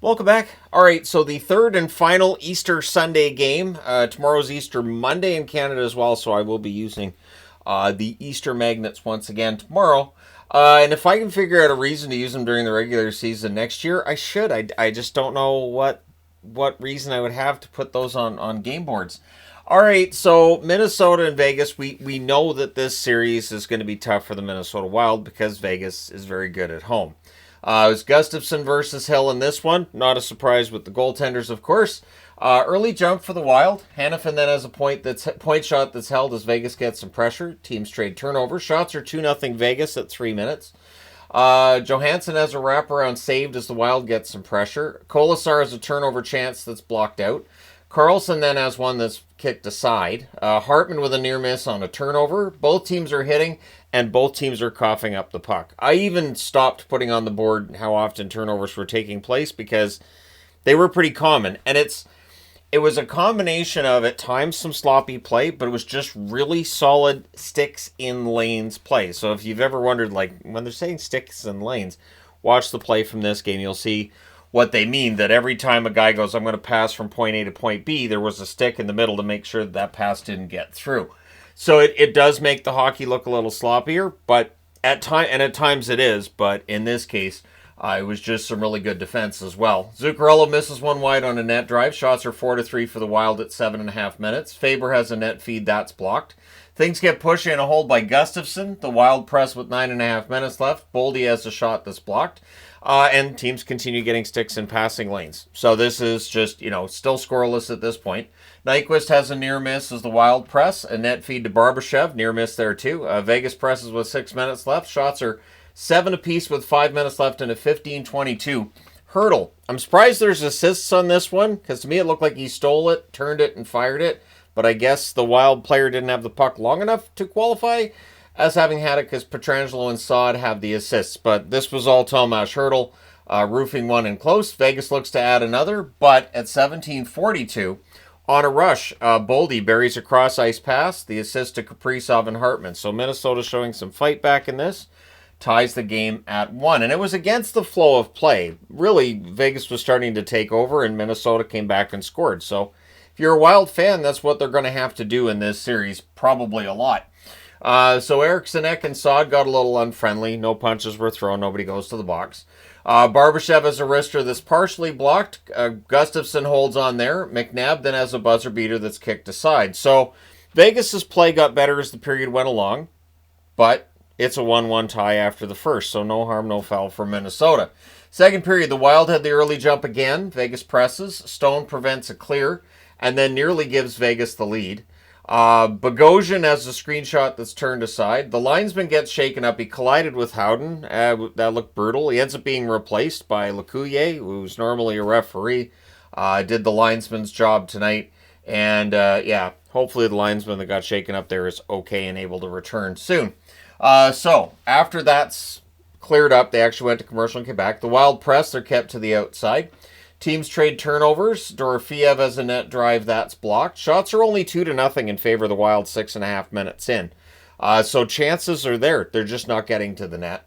Welcome back. All right, so the third and final Easter Sunday game. Tomorrow's Easter Monday in Canada as well, so I will be using the Easter magnets once again tomorrow. And if I can figure out a reason to use them during the regular season next year, I should. I just don't know what reason I would have to put those on game boards. All right, so Minnesota and Vegas, we know that this series is going to be tough for the Minnesota Wild because Vegas is very good at home. It was Gustafsson versus Hill in this one. Not a surprise with the goaltenders, of course. Early jump for the Wild. Hannafin then has a point shot that's held as Vegas gets some pressure. Teams trade turnover. Shots are 2-0 Vegas at 3 minutes. Johansson has a wraparound saved as the Wild gets some pressure. Kolasar has a turnover chance that's blocked out. Carlson then has one that's kicked aside. Hartman with a near miss on a turnover. Both teams are hitting, and both teams are coughing up the puck. I even stopped putting on the board how often turnovers were taking place because they were pretty common. And it was a combination of, at times, some sloppy play, but it was just really solid sticks in lanes play. So if you've ever wondered, like, when they're saying sticks in lanes, watch the play from this game. You'll see what they mean, that every time a guy goes, I'm going to pass from point A to point B, there was a stick in the middle to make sure that pass didn't get through. So it does make the hockey look a little sloppier, but at times it is, but in this case, it was just some really good defense as well. Zuccarello misses one wide on a net drive. Shots are 4-3 for the Wild at 7.5 minutes. Faber has a net feed that's blocked. Things get pushed in a hold by Gustafsson. The Wild press with 9.5 minutes left. Boldy has a shot that's blocked. And teams continue getting sticks in passing lanes. So this is just, still scoreless at this point. Nyquist has a near miss as the Wild press. A net feed to Barbashev. Near miss there too. Vegas presses with 6 minutes left. Shots are 7 apiece with 5 minutes left in a 15-22. Hurdle. I'm surprised there's assists on this one, because to me it looked like he stole it, turned it, and fired it. But I guess the Wild player didn't have the puck long enough to qualify as having had it, because Pietrangelo and Saad have the assists. But this was all Tomas Hurdle, roofing one in close. Vegas looks to add another, but at 17:42, on a rush, Boldy buries a cross-ice pass, the assist to Kaprizov and Hartman. So Minnesota showing some fight back in this. Ties the game at 1. And it was against the flow of play. Really, Vegas was starting to take over, and Minnesota came back and scored. So if you're a Wild fan, that's what they're going to have to do in this series, probably a lot. So Eriksson Ek and Saad got a little unfriendly. No punches were thrown. Nobody goes to the box. Barbashev has a wrister that's partially blocked. Gustafsson holds on there. McNabb then has a buzzer beater that's kicked aside. So Vegas's play got better as the period went along, but it's a 1-1 tie after the first, so no harm, no foul for Minnesota. Second period, the Wild had the early jump again. Vegas presses. Stone prevents a clear and then nearly gives Vegas the lead. Bogosian has a screenshot that's turned aside. The linesman gets shaken up. He collided with Howden. That looked brutal. He ends up being replaced by Lecuyer, who's normally a referee. Did the linesman's job tonight. And, hopefully the linesman that got shaken up there is okay and able to return soon. So, after that's cleared up, they actually went to commercial and came back. The Wild press, they're kept to the outside. Teams trade turnovers. Dorofeev has a net drive that's blocked. Shots are only 2-0 in favor of the Wild 6.5 minutes in. So chances are there. They're just not getting to the net.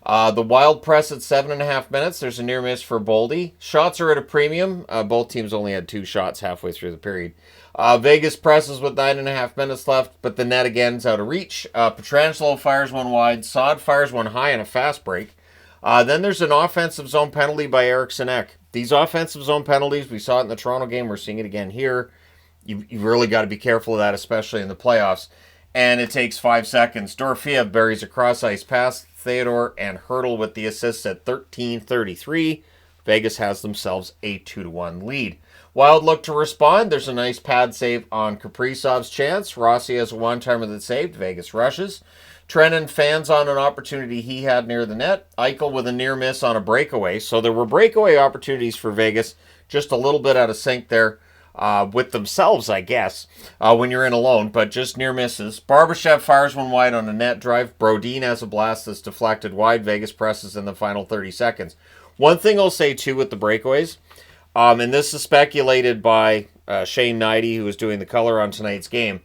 The Wild press at 7.5 minutes. There's a near miss for Boldy. Shots are at a premium. Both teams only had 2 shots halfway through the period. Vegas presses with 9.5 minutes left, but the net again is out of reach. Pietrangelo fires one wide. Saad fires one high on a fast break. Then there's an offensive zone penalty by Eriksson Ek. These offensive zone penalties, we saw it in the Toronto game. We're seeing it again here. You've really got to be careful of that, especially in the playoffs. And it takes 5 seconds. Dorofeev buries a cross-ice pass. Theodore and Hurdle with the assists at 13:33. Vegas has themselves a 2-1 lead. Wild look to respond. There's a nice pad save on Kaprizov's chance. Rossi has a one-timer that's saved. Vegas rushes. Trennan fans on an opportunity he had near the net. Eichel with a near miss on a breakaway. So there were breakaway opportunities for Vegas. Just a little bit out of sync there with themselves, I guess, when you're in alone, but just near misses. Barbashev fires one wide on a net drive. Brodin has a blast that's deflected wide. Vegas presses in the final 30 seconds. One thing I'll say, too, with the breakaways, and this is speculated by Shane Knighty, who was doing the color on tonight's game,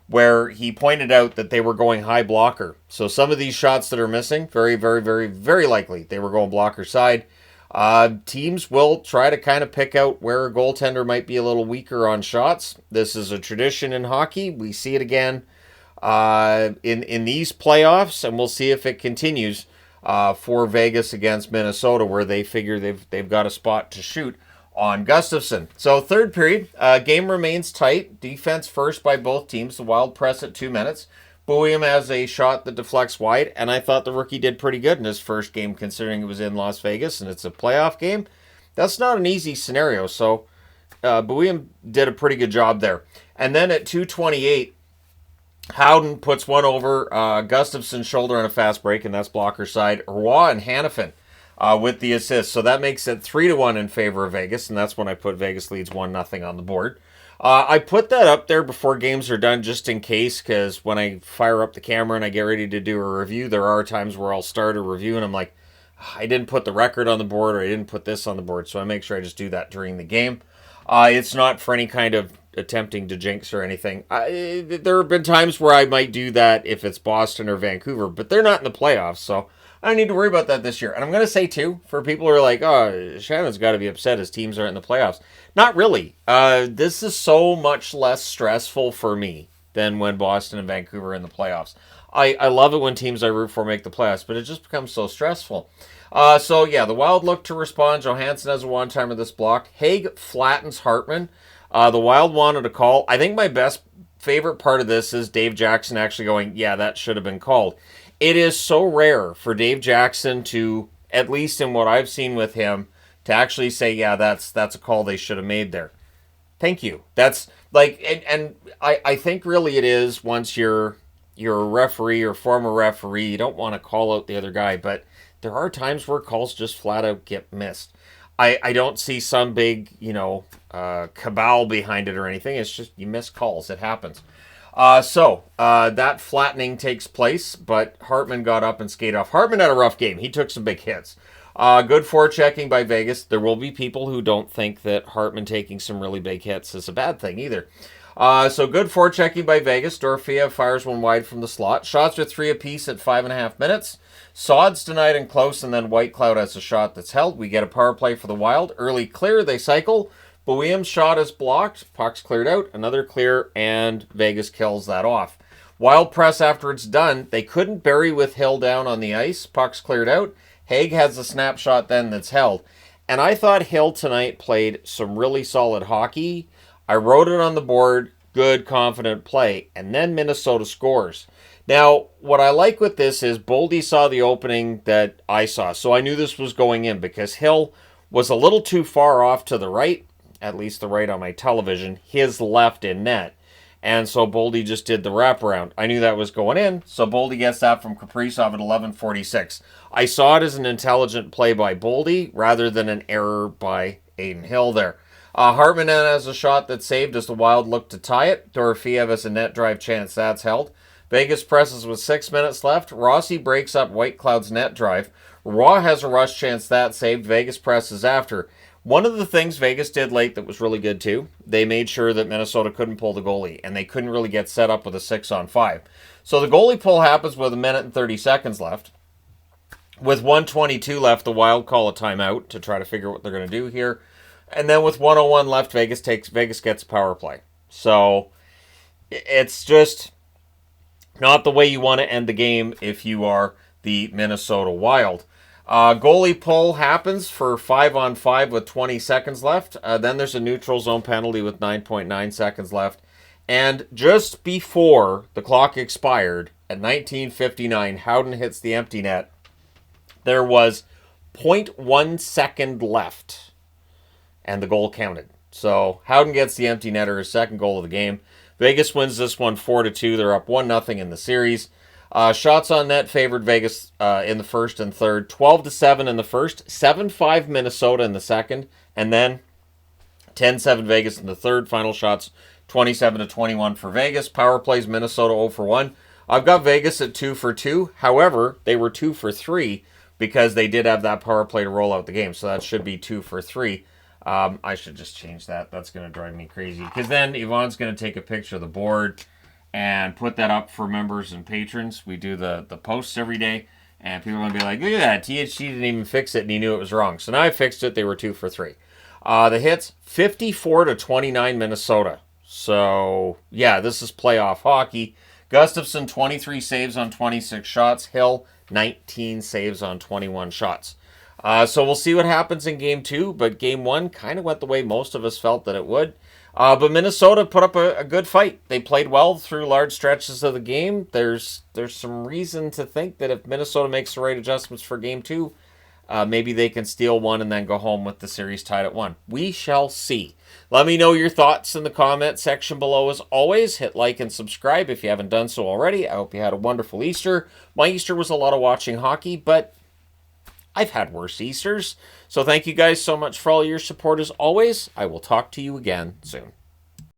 where he pointed out that they were going high blocker. So some of these shots that are missing, very, very, very, very likely they were going blocker side. Teams will try to kind of pick out where a goaltender might be a little weaker on shots. This is a tradition in hockey. We see it again in these playoffs, and we'll see if it continues for Vegas against Minnesota, where they figure they've got a spot to shoot on Gustafson. So third period, game remains tight. Defense first by both teams. The Wild press at 2 minutes. Boehm has a shot that deflects wide, and I thought the rookie did pretty good in his first game, considering it was in Las Vegas and it's a playoff game. That's not an easy scenario, so Boehm did a pretty good job there. And then at 2:28, Howden puts one over Gustafson's shoulder on a fast break, and that's blocker side. Roy and Hannafin with the assist. So that makes it 3-1 in favor of Vegas, and that's when I put Vegas leads 1-0 on the board. I put that up there before games are done just in case, because when I fire up the camera and I get ready to do a review, there are times where I'll start a review and I'm like, I didn't put the record on the board, or I didn't put this on the board, so I make sure I just do that during the game. It's not for any kind of attempting to jinx or anything. There have been times where I might do that if it's Boston or Vancouver, but they're not in the playoffs, so I don't need to worry about that this year. And I'm going to say, too, for people who are like, oh, Shannon's got to be upset his teams aren't in the playoffs. Not really. This is so much less stressful for me than when Boston and Vancouver are in the playoffs. I love it when teams I root for make the playoffs, but it just becomes so stressful. The Wild look to respond. Johansson has a one-timer this block. Haig flattens Hartman. The Wild wanted a call. I think my favorite part of this is Dave Jackson actually going, yeah, that should have been called. It is so rare for Dave Jackson to, at least in what I've seen with him, to actually say, yeah, that's a call they should have made there. Thank you. That's like, and I think really it is, once you're a referee or former referee, you don't want to call out the other guy, but there are times where calls just flat out get missed. I don't see some big, cabal behind it or anything. It's just you miss calls. It happens. That flattening takes place, but Hartman got up and skated off. Hartman had a rough game. He took some big hits. Good forechecking by Vegas. There will be people who don't think that Hartman taking some really big hits is a bad thing either. Good forechecking by Vegas. Dorofeev fires one wide from the slot. Shots are 3 apiece at 5.5 minutes. Sod's denied and close, and then Whitecloud has a shot that's held. We get a power play for the Wild. Early clear, they cycle. Boehm's shot is blocked. Puck's cleared out. Another clear, and Vegas kills that off. Wild press after it's done. They couldn't bury with Hill down on the ice. Puck's cleared out. Haig has a snapshot then that's held. And I thought Hill tonight played some really solid hockey. I wrote it on the board. Good, confident play. And then Minnesota scores. Now, what I like with this is Boldy saw the opening that I saw. So I knew this was going in because Hill was a little too far off to the right. At least the right on my television, his left in net. And so Boldy just did the wraparound. I knew that was going in, so Boldy gets that from Kaprizov at 11:46. I saw it as an intelligent play by Boldy rather than an error by Aiden Hill there. Hartman has a shot that's saved as the Wild look to tie it. Dorofeev has a net drive chance. That's held. Vegas presses with 6 minutes left. Rossi breaks up Whitecloud's net drive. Raw has a rush chance. That's saved. Vegas presses after. One of the things Vegas did late that was really good too, they made sure that Minnesota couldn't pull the goalie, and they couldn't really get set up with a 6-on-5. So the goalie pull happens with 1:30 left. With 1:22 left, the Wild call a timeout to try to figure what they're going to do here. And then with 1:01 left, Vegas gets a power play. So it's just not the way you want to end the game if you are the Minnesota Wild. Goalie pull happens for 5-on-5 with 20 seconds left. Then there's a neutral zone penalty with 9.9 seconds left. And just before the clock expired, at 19:59, Howden hits the empty net. There was 0.1 second left, and the goal counted. So Howden gets the empty netter, his second goal of the game. Vegas wins this one 4-2. They're up 1-0 in the series. Shots on net favored Vegas in the first and third. 12-7 in the first. 7-5 Minnesota in the second. And then 10-7 Vegas in the third. Final shots 27-21 for Vegas. Power plays Minnesota 0-1. I've got Vegas at 2-2. However, they were 2-3 because they did have that power play to roll out the game. So that should be 2-3. I should just change that. That's going to drive me crazy. Because then Yvonne's going to take a picture of the board and put that up for members and patrons. We do the posts every day, And people are going to be like, look at that, THG didn't even fix it and he knew it was wrong. So now I fixed it, they were 2 for 3. The hits, 54-29 Minnesota. So, yeah, this is playoff hockey. Gustafsson, 23 saves on 26 shots. Hill, 19 saves on 21 shots. So we'll see what happens in Game 2, but Game 1 kind of went the way most of us felt that it would. But Minnesota put up a good fight. They played well through large stretches of the game. There's some reason to think that if Minnesota makes the right adjustments for Game 2, maybe they can steal one and then go home with the series tied at 1. We shall see. Let me know your thoughts in the comment section below. As always, hit like and subscribe if you haven't done so already. I hope you had a wonderful Easter. My Easter was a lot of watching hockey, but I've had worse Easters. So thank you guys so much for all your support as always. I will talk to you again soon.